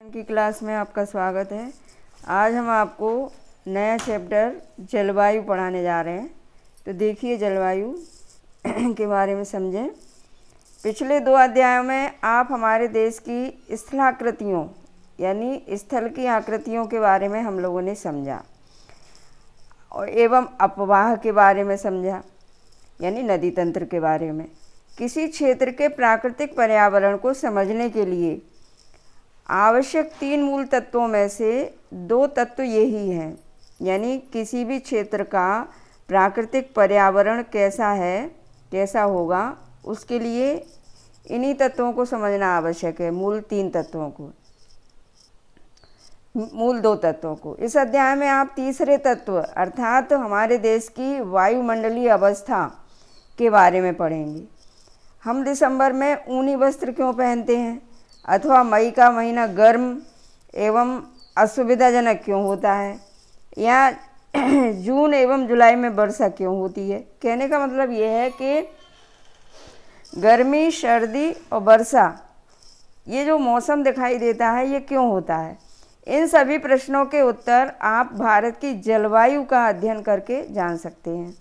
की क्लास में आपका स्वागत है। आज हम आपको नया चैप्टर जलवायु पढ़ाने जा रहे हैं। तो देखिए, जलवायु के बारे में समझें। पिछले 2 अध्यायों में आप हमारे देश की स्थलाकृतियों यानी स्थल की आकृतियों के बारे में हम लोगों ने समझा और एवं अपवाह के बारे में समझा, यानी नदी तंत्र के बारे में। किसी क्षेत्र के प्राकृतिक पर्यावरण को समझने के लिए आवश्यक 3 मूल तत्वों में से 2 तत्व यही हैं, यानी किसी भी क्षेत्र का प्राकृतिक पर्यावरण कैसा है, कैसा होगा, उसके लिए इन्हीं तत्वों को समझना आवश्यक है। मूल 2 तत्वों को। इस अध्याय में आप तीसरे तत्व अर्थात हमारे देश की वायुमंडलीय अवस्था के बारे में पढ़ेंगे। हम दिसंबर में ऊनी वस्त्र क्यों पहनते हैं, अथवा मई का महीना गर्म एवं असुविधाजनक क्यों होता है, या जून एवं जुलाई में वर्षा क्यों होती है। कहने का मतलब ये है कि गर्मी, सर्दी और वर्षा, ये जो मौसम दिखाई देता है, ये क्यों होता है। इन सभी प्रश्नों के उत्तर आप भारत की जलवायु का अध्ययन करके जान सकते हैं।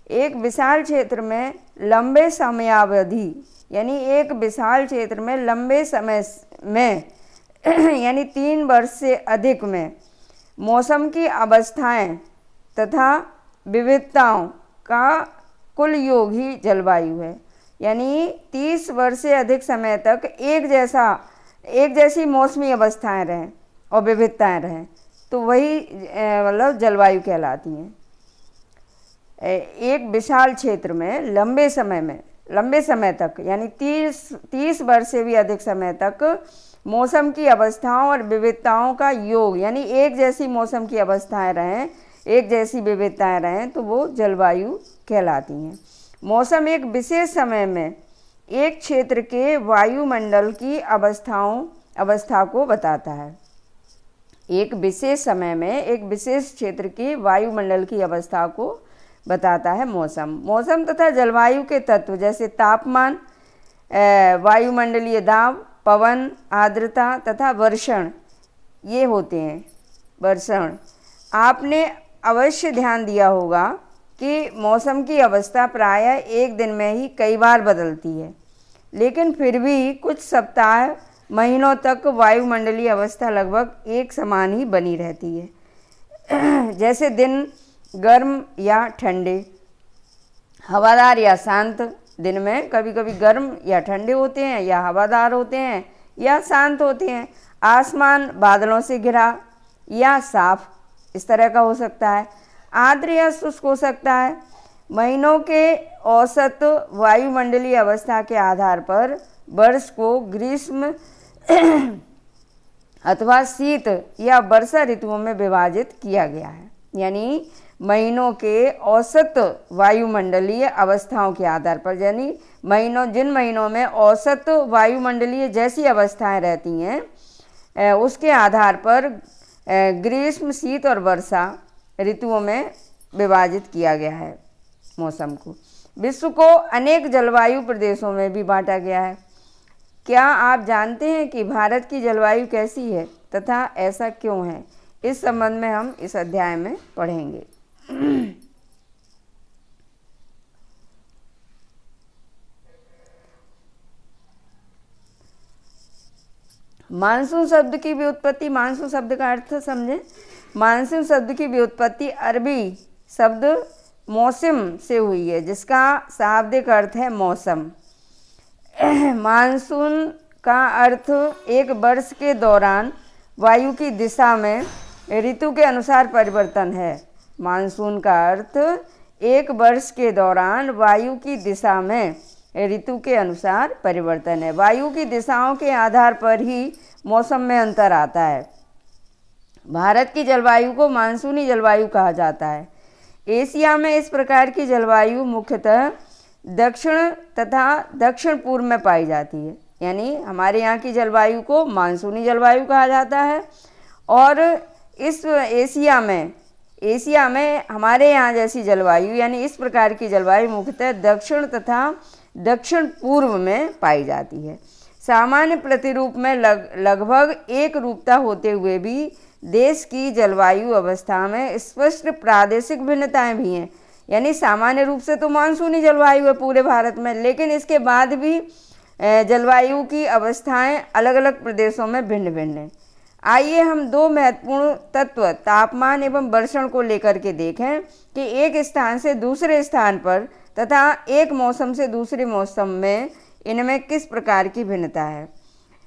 एक विशाल क्षेत्र में लंबे समयावधि यानी एक विशाल क्षेत्र में लंबे समय में यानी 3 वर्ष से अधिक में मौसम की अवस्थाएं तथा विविधताओं का कुल योग ही जलवायु है। यानी 30 वर्ष से अधिक समय तक एक जैसी मौसमी अवस्थाएं रहें और विविधताएं रहें, तो वही मतलब जलवायु कहलाती हैं। एक विशाल क्षेत्र में लंबे समय तक यानी 30 वर्ष से भी अधिक समय तक मौसम की अवस्थाओं और विविधताओं का योग, यानी एक जैसी मौसम की अवस्थाएं रहें, एक जैसी विविधताएं रहें, तो वो जलवायु कहलाती हैं। मौसम एक विशेष समय में एक क्षेत्र के वायुमंडल की अवस्था को बताता है। एक विशेष समय में एक विशेष क्षेत्र की वायुमंडल की अवस्था को बताता है मौसम तथा जलवायु के तत्व जैसे तापमान, वायुमंडलीय दाब, पवन, आर्द्रता तथा वर्षण, ये होते हैं। वर्षण, आपने अवश्य ध्यान दिया होगा कि मौसम की अवस्था प्रायः एक दिन में ही कई बार बदलती है, लेकिन फिर भी कुछ सप्ताह, महीनों तक वायुमंडलीय अवस्था लगभग एक समान ही बनी रहती है। जैसे दिन गर्म या ठंडे, हवादार या शांत। दिन में कभी कभी गर्म या ठंडे होते हैं, या हवादार होते हैं, या शांत होते हैं। आसमान बादलों से घिरा या साफ, इस तरह का हो सकता है। आर्द्र या शुष्क हो सकता है। महीनों के औसत वायुमंडलीय अवस्था के आधार पर वर्ष को ग्रीष्म अथवा शीत या वर्षा ऋतुओं में विभाजित किया गया है। यानी महीनों के औसत वायुमंडलीय अवस्थाओं के आधार पर, यानी जिन महीनों में औसत वायुमंडलीय जैसी अवस्थाएं रहती हैं, उसके आधार पर ग्रीष्म, शीत और वर्षा ऋतुओं में विभाजित किया गया है मौसम को। विश्व को अनेक जलवायु प्रदेशों में भी बांटा गया है। क्या आप जानते हैं कि भारत की जलवायु कैसी है तथा ऐसा क्यों है? इस संबंध में हम इस अध्याय में पढ़ेंगे। मानसून शब्द की व्युत्पत्ति, मानसून शब्द का अर्थ समझें। मानसून शब्द की व्युत्पत्ति अरबी शब्द मौसम से हुई है, जिसका शाब्दिक अर्थ है मौसम। मानसून का अर्थ एक वर्ष के दौरान वायु की दिशा में ऋतु के अनुसार परिवर्तन है। मानसून का अर्थ एक वर्ष के दौरान वायु की दिशा में ऋतु के अनुसार परिवर्तन है। वायु की दिशाओं के आधार पर ही मौसम में अंतर आता है। भारत की जलवायु को मानसूनी जलवायु कहा जाता है। एशिया में इस प्रकार की जलवायु मुख्यतः दक्षिण तथा दक्षिण पूर्व में पाई जाती है। यानी हमारे यहाँ की जलवायु को मानसूनी जलवायु कहा जाता है, और इस एशिया में हमारे यहाँ जैसी जलवायु यानी इस प्रकार की जलवायु मुख्यतः दक्षिण तथा दक्षिण पूर्व में पाई जाती है। सामान्य प्रतिरूप में लगभग एक रूपता होते हुए भी देश की जलवायु अवस्था में स्पष्ट प्रादेशिक भिन्नताएं भी हैं। यानी सामान्य रूप से तो मानसूनी जलवायु है पूरे भारत में, लेकिन इसके बाद भी जलवायु की अवस्थाएं अलग अलग प्रदेशों में भिन्न भिन्न हैं। आइए हम दो महत्वपूर्ण तत्व तापमान एवं वर्षण को लेकर के देखें कि एक स्थान से दूसरे स्थान पर तथा एक मौसम से दूसरे मौसम में इनमें किस प्रकार की भिन्नता है।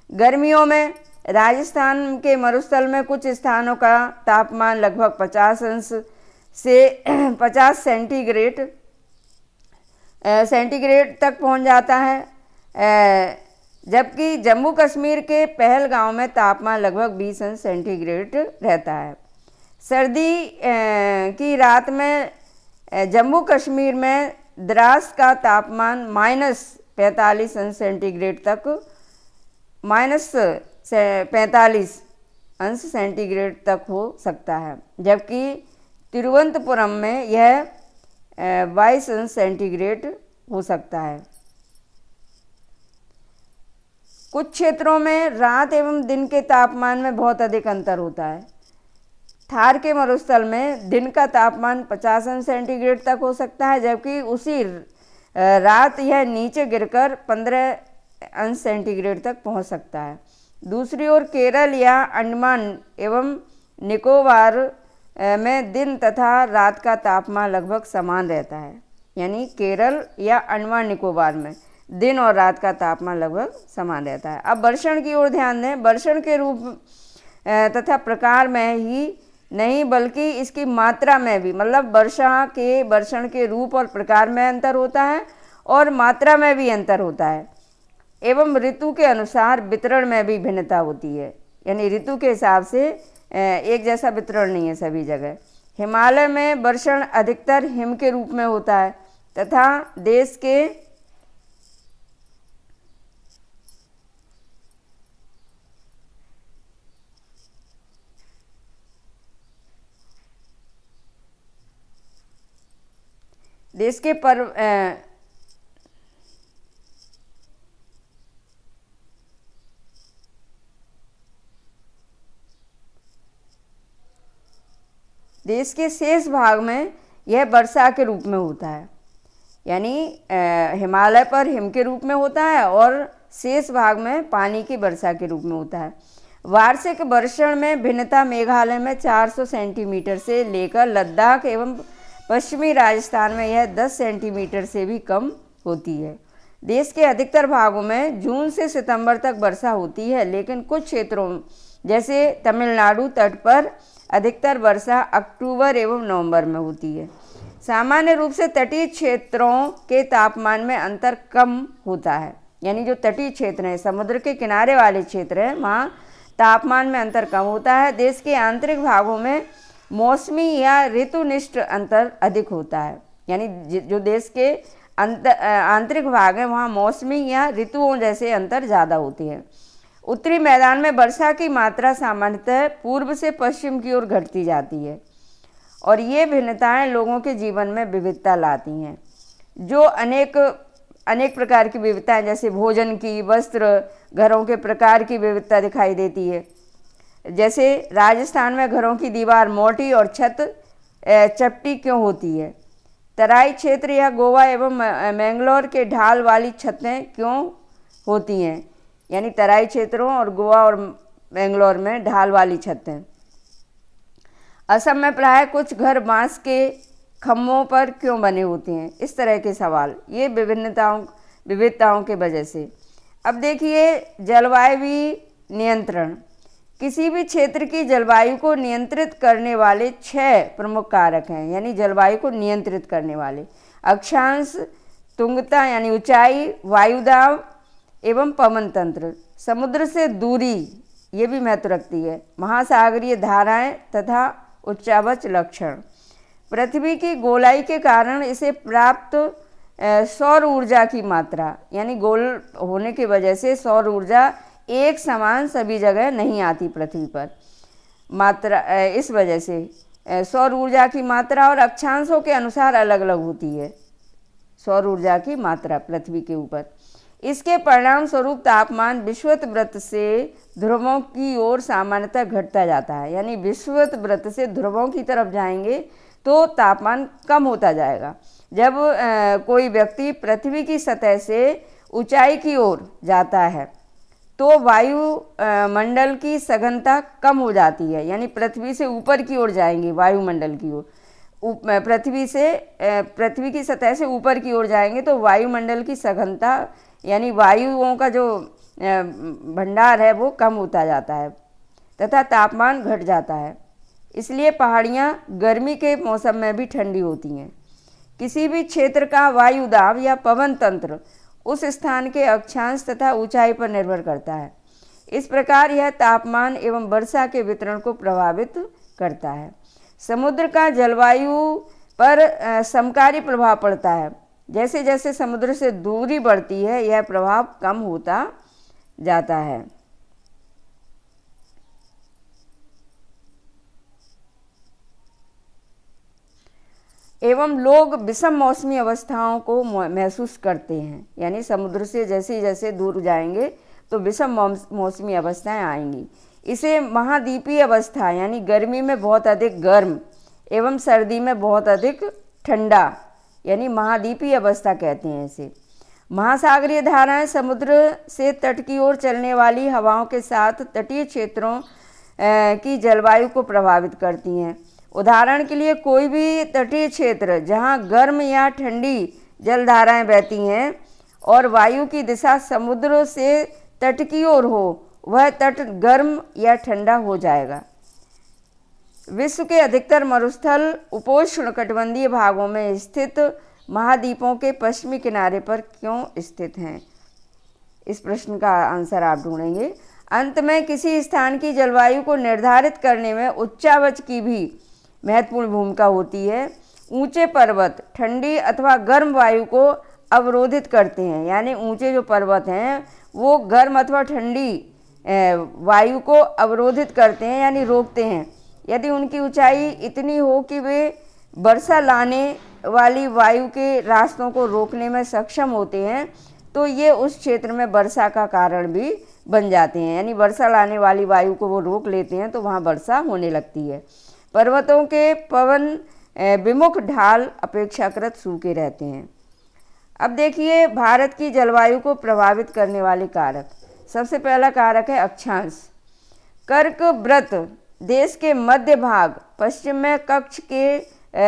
गर्मियों में राजस्थान के मरुस्थल में कुछ स्थानों का तापमान लगभग 50 अंश से 50 सेंटीग्रेड तक पहुंच जाता है, जबकि जम्मू कश्मीर के पहलगांव में तापमान लगभग 20 अंश सेंटीग्रेड रहता है। सर्दी की रात में जम्मू कश्मीर में द्रास का तापमान -45 अंश सेंटीग्रेड तक -45 अंश सेंटीग्रेड तक हो सकता है, जबकि तिरुवनंतपुरम में यह 22 अंश सेंटीग्रेड हो सकता है। कुछ क्षेत्रों में रात एवं दिन के तापमान में बहुत अधिक अंतर होता है। थार के मरुस्थल में दिन का तापमान 50 अंश सेंटीग्रेड तक हो सकता है, जबकि उसी रात यह नीचे गिरकर 15 अंश सेंटीग्रेड तक पहुंच सकता है। दूसरी ओर केरल या अंडमान एवं निकोबार में दिन तथा रात का तापमान लगभग समान रहता है। यानी केरल या अंडमान निकोबार में दिन और रात का तापमान लगभग समान रहता है। अब वर्षण की ओर ध्यान दें। वर्षण के रूप तथा प्रकार में ही नहीं बल्कि इसकी मात्रा में भी, मतलब वर्षण के रूप और प्रकार में अंतर होता है और मात्रा में भी अंतर होता है, एवं ऋतु के अनुसार वितरण में भी भिन्नता होती है। यानी ऋतु के हिसाब से एक जैसा वितरण नहीं है सभी जगह। हिमालय में वर्षण अधिकतर हिम के रूप में होता है तथा देश के देश के शेष भाग में यह वर्षा के रूप में होता है। यानी हिमालय पर हिम के रूप में होता है और शेष भाग में पानी की वर्षा के रूप में होता है। वार्षिक वर्षण में भिन्नता मेघालय में 400 सेंटीमीटर से लेकर लद्दाख एवं पश्चिमी राजस्थान में यह 10 सेंटीमीटर से भी कम होती है। देश के अधिकतर भागों में जून से सितंबर तक वर्षा होती है, लेकिन कुछ क्षेत्रों जैसे तमिलनाडु तट पर अधिकतर वर्षा अक्टूबर एवं नवंबर में होती है। सामान्य रूप से तटीय क्षेत्रों के तापमान में अंतर कम होता है। यानी जो तटीय क्षेत्र हैं, समुद्र के किनारे वाले क्षेत्र हैं, वहाँ तापमान में अंतर कम होता है। देश के आंतरिक भागों में मौसमी या ऋतुनिष्ठ अंतर अधिक होता है। यानी जो देश के आंतरिक भाग हैं वहाँ मौसमी या ऋतुओं जैसे अंतर ज़्यादा होती है। उत्तरी मैदान में वर्षा की मात्रा सामान्यतः पूर्व से पश्चिम की ओर घटती जाती है और ये भिन्नताएं लोगों के जीवन में विविधता लाती हैं। जो अनेक प्रकार की विविधताएं जैसे भोजन की, वस्त्र, घरों के प्रकार की विविधता दिखाई देती है। जैसे राजस्थान में घरों की दीवार मोटी और छत चपटी क्यों होती है। तराई क्षेत्र या गोवा एवं मैंगलोर के ढाल वाली छतें क्यों होती हैं। यानी तराई क्षेत्रों और गोवा और बेंगलोर में ढाल वाली छतें। असम में प्राय कुछ घर बांस के खम्भों पर क्यों बने होते हैं। इस तरह के सवाल, ये विविधताओं के वजह से। अब देखिए जलवायु नियंत्रण। किसी भी क्षेत्र की जलवायु को नियंत्रित करने वाले 6 प्रमुख कारक हैं। यानी जलवायु को नियंत्रित करने वाले अक्षांश, तुंगता यानी ऊंचाई, वायुदाब एवं पवन तंत्र, समुद्र से दूरी ये भी महत्व रखती है, महासागरीय धाराएं तथा उच्चावच लक्षण। पृथ्वी की गोलाई के कारण इसे प्राप्त सौर ऊर्जा की मात्रा, यानी गोल होने की वजह से सौर ऊर्जा एक समान सभी जगह नहीं आती पृथ्वी पर। मात्रा इस वजह से सौर ऊर्जा की मात्रा और अक्षांशों के अनुसार अलग अलग होती है सौर ऊर्जा की मात्रा पृथ्वी के ऊपर। इसके परिणाम स्वरूप तापमान विषुवत वृत्त से ध्रुवों की ओर सामान्यतः घटता जाता है। यानी विषुवत वृत्त से ध्रुवों की तरफ जाएंगे तो तापमान कम होता जाएगा। जब कोई व्यक्ति पृथ्वी की सतह से ऊंचाई की ओर जाता है तो वायु मंडल की सघनता कम हो जाती है। यानी पृथ्वी से ऊपर की ओर जाएंगे, वायुमंडल की ओर, पृथ्वी की सतह से ऊपर की ओर जाएंगे तो वायुमंडल की सघनता यानी वायुओं का जो भंडार है वो कम होता जाता है तथा तापमान घट जाता है। इसलिए पहाड़ियाँ गर्मी के मौसम में भी ठंडी होती हैं। किसी भी क्षेत्र का वायु दाब या पवन तंत्र उस स्थान के अक्षांश तथा ऊंचाई पर निर्भर करता है। इस प्रकार यह तापमान एवं वर्षा के वितरण को प्रभावित करता है। समुद्र का जलवायु पर समकारी प्रभाव पड़ता है। जैसे जैसे समुद्र से दूरी बढ़ती है यह प्रभाव कम होता जाता है। एवं लोग विषम मौसमी अवस्थाओं को महसूस करते हैं। यानी समुद्र से जैसे जैसे दूर जाएंगे तो विषम मौसमी अवस्थाएं आएंगी। इसे महाद्वीपीय अवस्था यानी गर्मी में बहुत अधिक गर्म एवं सर्दी में बहुत अधिक ठंडा यानी महाद्वीपीय अवस्था कहते हैं इसे। महासागरीय धाराएं समुद्र से तट की ओर चलने वाली हवाओं के साथ तटीय क्षेत्रों की जलवायु को प्रभावित करती हैं। उदाहरण के लिए कोई भी तटीय क्षेत्र जहां गर्म या ठंडी जलधाराएं बहती हैं और वायु की दिशा समुद्र से तट की ओर हो वह तट गर्म या ठंडा हो जाएगा। विश्व के अधिकतर मरुस्थल उपोष्णकटिबंधीय भागों में स्थित महाद्वीपों के पश्चिमी किनारे पर क्यों स्थित हैं? इस प्रश्न का आंसर आप ढूंढेंगे। अंत में किसी स्थान की जलवायु को निर्धारित करने में उच्चावच की भी महत्वपूर्ण भूमिका होती है। ऊंचे पर्वत ठंडी अथवा गर्म वायु को अवरोधित करते हैं। यानी ऊंचे जो पर्वत हैं वो गर्म अथवा ठंडी वायु को अवरोधित करते हैं यानी रोकते हैं। यदि उनकी ऊंचाई इतनी हो कि वे वर्षा लाने वाली वायु के रास्तों को रोकने में सक्षम होते हैं तो ये उस क्षेत्र में वर्षा का कारण भी बन जाते हैं। यानी वर्षा लाने वाली वायु को वो रोक लेते हैं तो वहाँ वर्षा होने लगती है। पर्वतों के पवन विमुख ढाल अपेक्षाकृत सूखे रहते हैं। अब देखिए भारत की जलवायु को प्रभावित करने वाले कारक। सबसे पहला कारक है अक्षांश। कर्क वृत्त देश के मध्य भाग पश्चिम में कच्छ के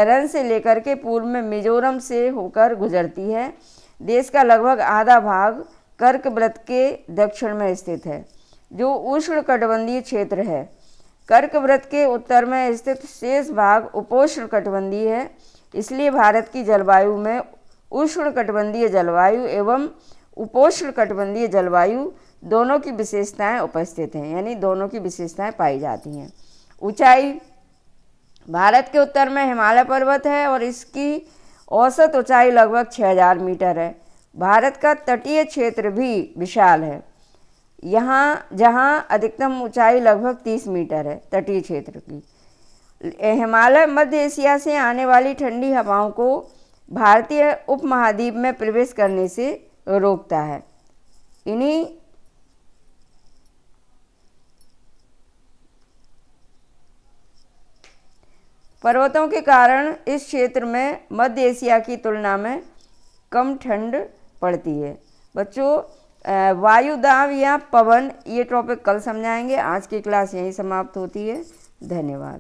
रण से लेकर के पूर्व में मिजोरम से होकर गुजरती है। देश का लगभग आधा भाग कर्क वृत्त के दक्षिण में स्थित है जो उष्णकटिबंधीय क्षेत्र है। कर्क वृत्त के उत्तर में स्थित शेष भाग उपोष्णकटिबंधीय है। इसलिए भारत की जलवायु में उष्णकटिबंधीय जलवायु एवं उपोष्णकटिबंधीय जलवायु दोनों की विशेषताएं उपस्थित हैं। यानी दोनों की विशेषताएं पाई जाती हैं। ऊंचाई भारत के उत्तर में हिमालय पर्वत है और इसकी औसत ऊंचाई लगभग 6000 मीटर है। भारत का तटीय क्षेत्र भी विशाल है। यहाँ जहाँ अधिकतम ऊंचाई लगभग 30 मीटर है तटीय क्षेत्र की। हिमालय मध्य एशिया से आने वाली ठंडी हवाओं को भारतीय उपमहाद्वीप में प्रवेश करने से रोकता है। इन्हीं पर्वतों के कारण इस क्षेत्र में मध्य एशिया की तुलना में कम ठंड पड़ती है। बच्चों वायु दाब या पवन ये टॉपिक कल समझाएंगे। आज की क्लास यहीं समाप्त होती है। धन्यवाद।